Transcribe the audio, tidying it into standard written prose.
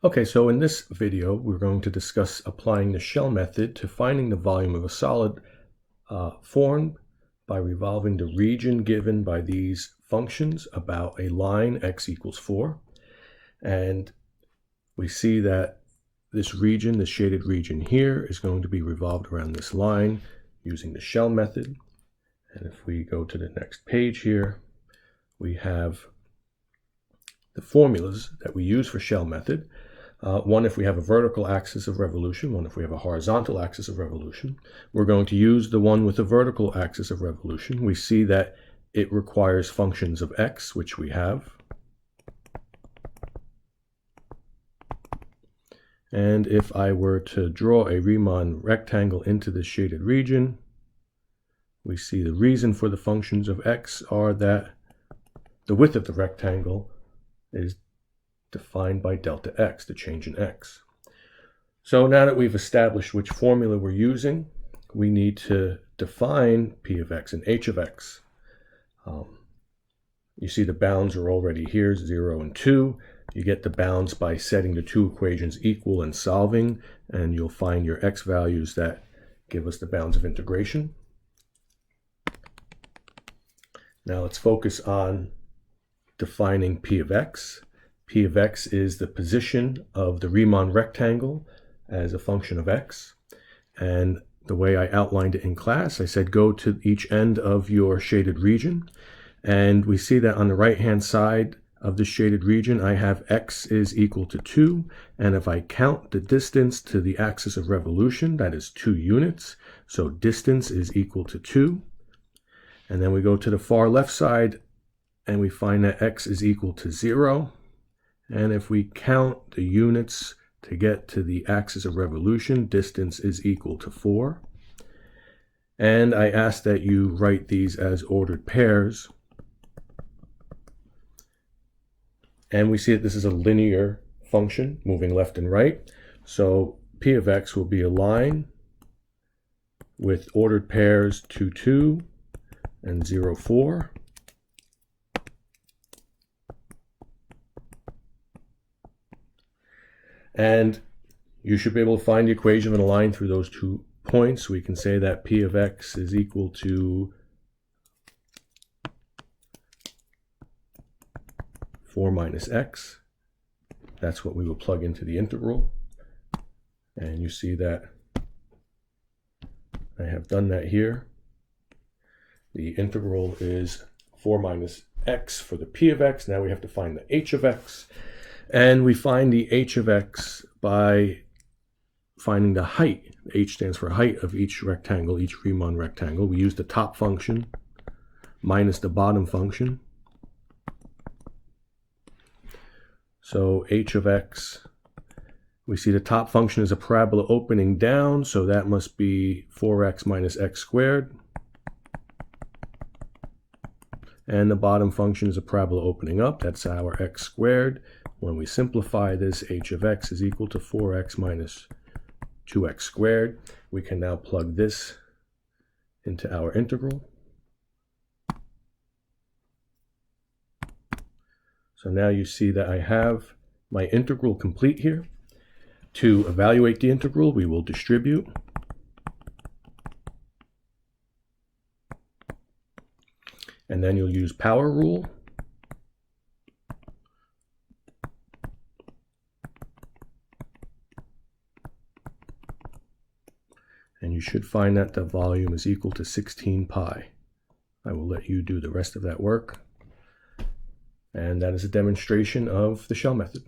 Okay, so in this video, we're going to discuss applying the shell method to finding the volume of a solid formed by revolving the region given by these functions about a line x equals 4. And we see that this region, the shaded region here, is going to be revolved around this line using the shell method. And if we go to the next page here, we have the formulas that we use for shell method. One if we have a vertical axis of revolution, one if we have a horizontal axis of revolution. We're going to use the one with the vertical axis of revolution. We see that it requires functions of x, which we have. And if I were to draw a Riemann rectangle into this shaded region, we see the reason for the functions of x are that the width of the rectangle is defined by delta x, the change in x. So now that we've established which formula we're using, we need to define p of x and h of x. You see the bounds are already here, 0 and 2. You get the bounds by setting the two equations equal and solving, and you'll find your x values that give us the bounds of integration. Now let's focus on defining p of x. P of x is the position of the Riemann rectangle as a function of x. And the way I outlined it in class, I said go to each end of your shaded region. And we see that on the right-hand side of the shaded region, I have x is equal to 2. And if I count the distance to the axis of revolution, that is 2 units. So distance is equal to 2. And then we go to the far left side, and we find that x is equal to 0. And if we count the units to get to the axis of revolution, distance is equal to 4. And I ask that you write these as ordered pairs. And we see that this is a linear function moving left and right. So p of x will be a line with ordered pairs 2, 2 and 0, 4. And you should be able to find the equation of a line through those 2 points. We can say that p of x is equal to 4 minus x. That's what we will plug into the integral. And you see that I have done that here. The integral is 4 minus x for the p of x. Now we have to find the h of x. And we find the h of x by finding the height. H stands for height of each rectangle, each Riemann rectangle. We use the top function minus the bottom function. So h of x, we see the top function is a parabola opening down, so that must be 4x minus x squared. And the bottom function is a parabola opening up, that's our x squared. When we simplify this, h of x is equal to 4x minus 2x squared. We can now plug this into our integral. So now you see that I have my integral complete here. To evaluate the integral, we will distribute. And then you'll use power rule. And you should find that the volume is equal to 16 pi. I will let you do the rest of that work. And that is a demonstration of the shell method.